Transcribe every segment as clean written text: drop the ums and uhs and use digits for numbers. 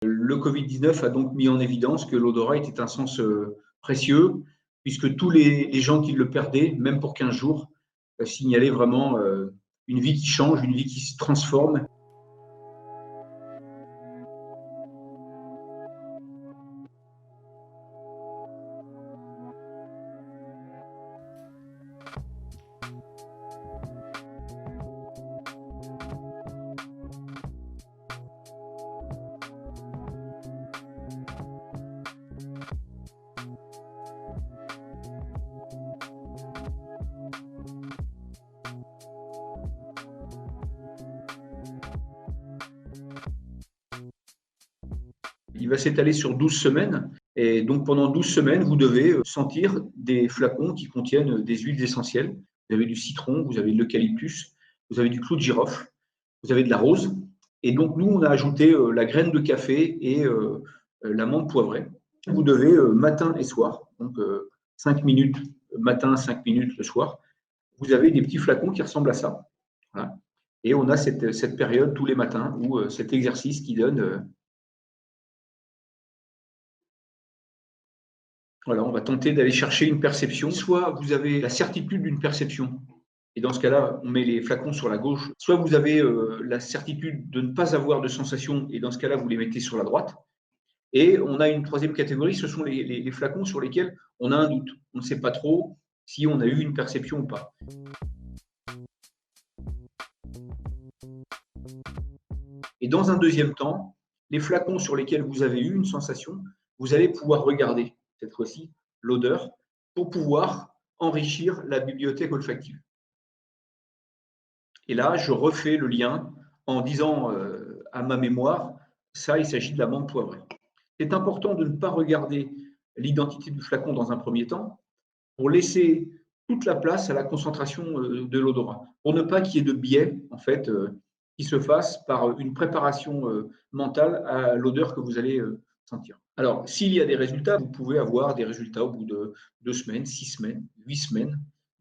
Le Covid-19 a donc mis en évidence que l'odorat était un sens précieux, puisque tous les gens qui le perdaient, même pour 15 jours, signalaient vraiment une vie qui change, une vie qui se transforme. Il va s'étaler sur 12 semaines. Et donc, pendant 12 semaines, vous devez sentir des flacons qui contiennent des huiles essentielles. Vous avez du citron, vous avez de l'eucalyptus, vous avez du clou de girofle, vous avez de la rose. Et donc, nous, on a ajouté la graine de café et la menthe poivrée. Vous devez matin et soir, donc 5 minutes matin, 5 minutes le soir, vous avez des petits flacons qui ressemblent à ça. Voilà. Et on a cette période tous les matins où cet exercice qui donne voilà, on va tenter d'aller chercher une perception. Soit vous avez la certitude d'une perception, et dans ce cas-là, on met les flacons sur la gauche. Soit vous avez la certitude de ne pas avoir de sensation, et dans ce cas-là, vous les mettez sur la droite. Et on a une troisième catégorie, ce sont les flacons sur lesquels on a un doute. On ne sait pas trop si on a eu une perception ou pas. Et dans un deuxième temps, les flacons sur lesquels vous avez eu une sensation, vous allez pouvoir regarder, cette fois-ci, l'odeur, pour pouvoir enrichir la bibliothèque olfactive. Et là, je refais le lien en disant à ma mémoire, ça, il s'agit de la menthe poivrée. C'est important de ne pas regarder l'identité du flacon dans un premier temps, pour laisser toute la place à la concentration de l'odorat, pour ne pas qu'il y ait de biais, en fait, qui se fasse par une préparation mentale à l'odeur que vous allez sentir. Alors, s'il y a des résultats, vous pouvez avoir des résultats au bout de 2 semaines, 6 semaines, 8 semaines,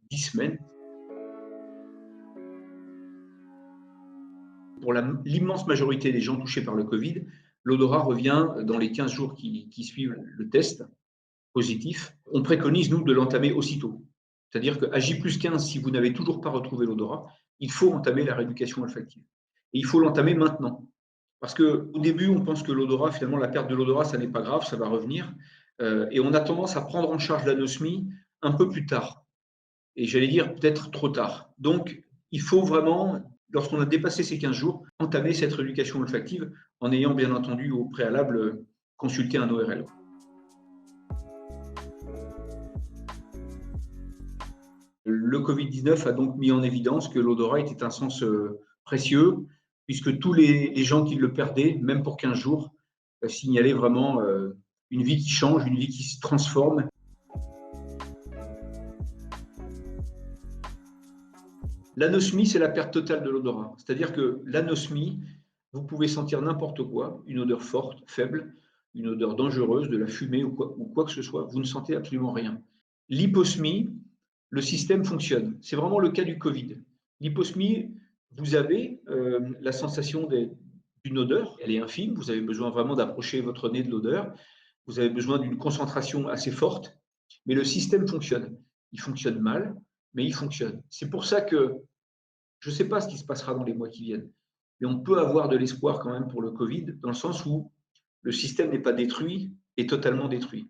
10 semaines. Pour l'immense majorité des gens touchés par le Covid, l'odorat revient dans les 15 jours qui suivent le test positif. On préconise, nous, de l'entamer aussitôt. C'est-à-dire qu'à J+15, si vous n'avez toujours pas retrouvé l'odorat, il faut entamer la rééducation olfactive. Et il faut l'entamer maintenant. Parce qu'au début, on pense que l'odorat, finalement, la perte de l'odorat, ça n'est pas grave, ça va revenir. Et on a tendance à prendre en charge l'anosmie un peu plus tard. Et j'allais dire peut-être trop tard. Donc, il faut vraiment, lorsqu'on a dépassé ces 15 jours, entamer cette rééducation olfactive en ayant bien entendu au préalable consulté un ORL. Le Covid-19 a donc mis en évidence que l'odorat était un sens précieux, puisque tous les gens qui le perdaient, même pour 15 jours, signalaient vraiment une vie qui change, une vie qui se transforme. L'anosmie, c'est la perte totale de l'odorat. C'est-à-dire que l'anosmie, vous pouvez sentir n'importe quoi, une odeur forte, faible, une odeur dangereuse, de la fumée ou quoi que ce soit, vous ne sentez absolument rien. L'hyposmie, le système fonctionne. C'est vraiment le cas du Covid. L'hyposmie, vous avez la sensation d'une odeur, elle est infime, vous avez besoin vraiment d'approcher votre nez de l'odeur, vous avez besoin d'une concentration assez forte, mais le système fonctionne. Il fonctionne mal, mais il fonctionne. C'est pour ça que je ne sais pas ce qui se passera dans les mois qui viennent, mais on peut avoir de l'espoir quand même pour le Covid, dans le sens où le système n'est pas détruit, est totalement détruit.